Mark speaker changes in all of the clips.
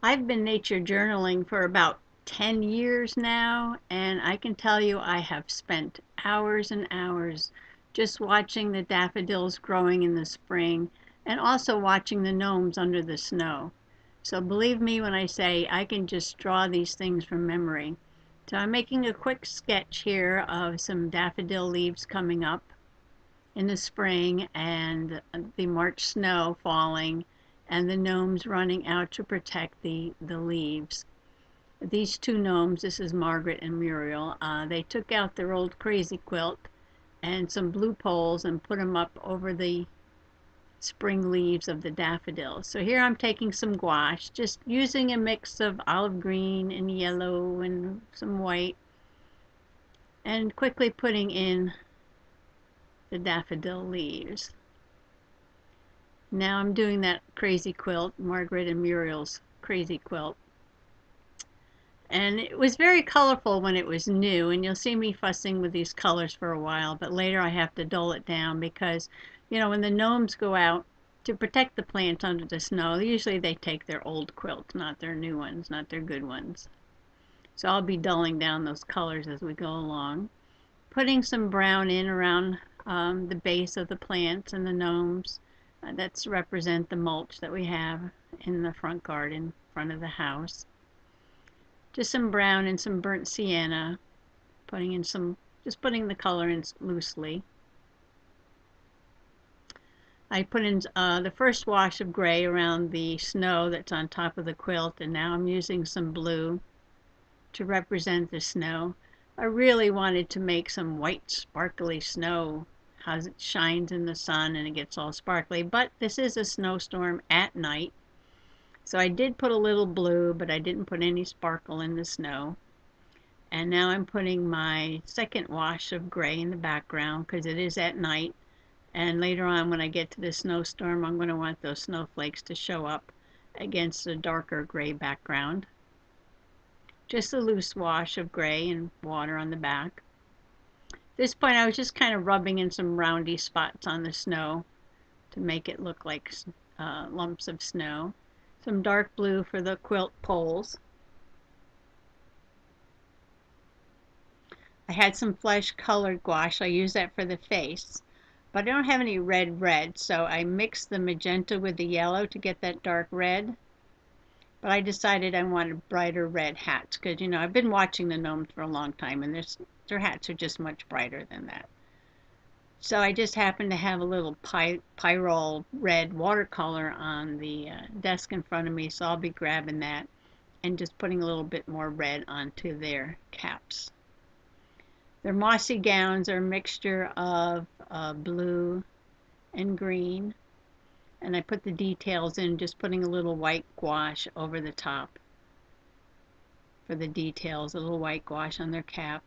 Speaker 1: I've been nature journaling for about 10 years now, and I can tell you I have spent hours and hours just watching the daffodils growing in the spring and also watching the gnomes under the snow. So believe me when I say I can just draw these things from memory. So I'm making a quick sketch here of some daffodil leaves coming up in the spring and the March snow falling and the gnomes running out to protect the leaves. These two gnomes, this is Margaret and Muriel, they took out their old crazy quilt and some blue poles and put them up over the spring leaves of the daffodils. So here I'm taking some gouache, just using a mix of olive green and yellow and some white, and quickly putting in the daffodil leaves. Now I'm doing that crazy quilt, Margaret and Muriel's crazy quilt. And it was very colorful when it was new, and you'll see me fussing with these colors for a while, but later I have to dull it down because, you know, when the gnomes go out to protect the plants under the snow, usually they take their old quilts, not their new ones, not their good ones. So I'll be dulling down those colors as we go along. Putting some brown in around the base of the plants and the gnomes. That's represent the mulch that we have in the front garden, front of the house. Just some brown and some burnt sienna, just putting the color in loosely. I put in the first wash of gray around the snow that's on top of the quilt, and now I'm using some blue to represent the snow. I really wanted to make some white sparkly snow, how it shines in the sun and it gets all sparkly, but this is a snowstorm at night. So I did put a little blue, but I didn't put any sparkle in the snow. And now I'm putting my second wash of gray in the background because it is at night. And later on when I get to the snowstorm, I'm going to want those snowflakes to show up against a darker gray background. Just a loose wash of gray and water on the back. At this point I was just kind of rubbing in some roundy spots on the snow to make it look like lumps of snow. Some dark blue for the quilt poles. I had some flesh colored gouache. I use that for the face, but I don't have any red, so I mixed the magenta with the yellow to get that dark red. But I decided I wanted brighter red hats because, you know, I've been watching the gnomes for a long time and their hats are just much brighter than that. So I just happened to have a little pyrrole red watercolor on the desk in front of me, so I'll be grabbing that and just putting a little bit more red onto their caps. Their mossy gowns are a mixture of blue and green, and I put the details in, just putting a little white gouache over the top for the details, a little white gouache on their cap.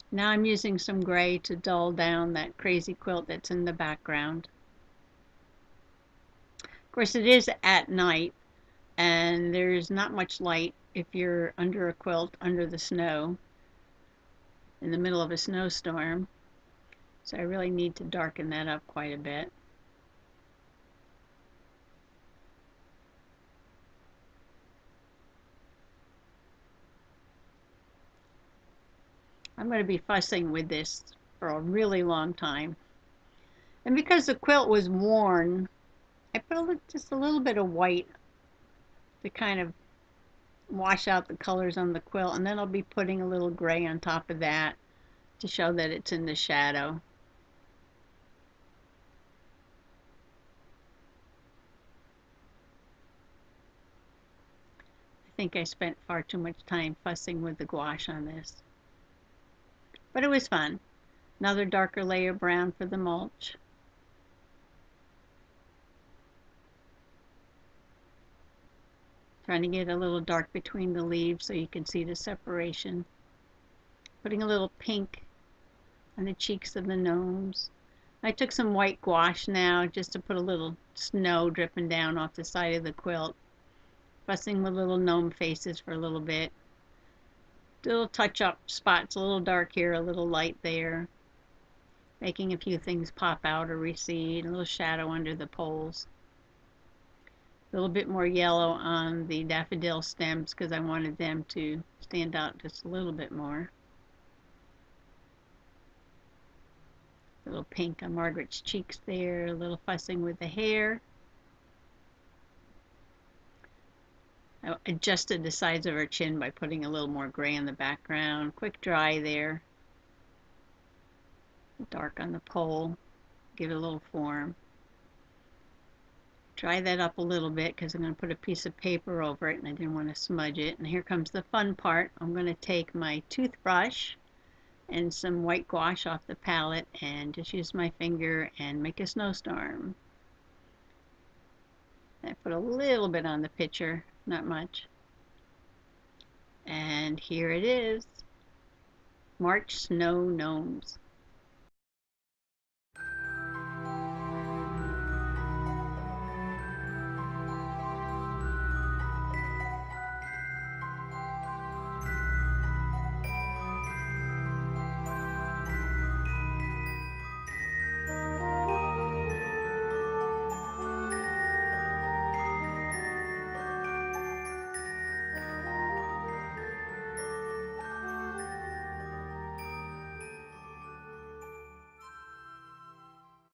Speaker 1: Now I'm using some gray to dull down that crazy quilt that's in the background. Of course, it is at night, and there's not much light if you're under a quilt under the snow in the middle of a snowstorm. So I really need to darken that up quite a bit. I'm going to be fussing with this for a really long time. And because the quilt was worn, I put just a little bit of white to kind of wash out the colors on the quilt, and then I'll be putting a little gray on top of that to show that it's in the shadow. I think I spent far too much time fussing with the gouache on this. But it was fun. Another darker layer of brown for the mulch. Trying to get a little dark between the leaves so you can see the separation. Putting a little pink on the cheeks of the gnomes. I took some white gouache now just to put a little snow dripping down off the side of the quilt. fussing with little gnome faces for a little bit. Little touch-up spots, a little dark here, a little light there. Making a few things pop out or recede, a little shadow under the poles. A little bit more yellow on the daffodil stems because I wanted them to stand out just a little bit more. A little pink on Margaret's cheeks there, a little fussing with the hair. I adjusted the sides of her chin by putting a little more gray in the background. Quick dry there. Dark on the pole. Give it a little form. Dry that up a little bit because I'm going to put a piece of paper over it and I didn't want to smudge it. And here comes the fun part. I'm going to take my toothbrush and some white gouache off the palette and just use my finger and make a snowstorm. I put a little bit on the picture, not much. And here it is. March Snow Gnomes.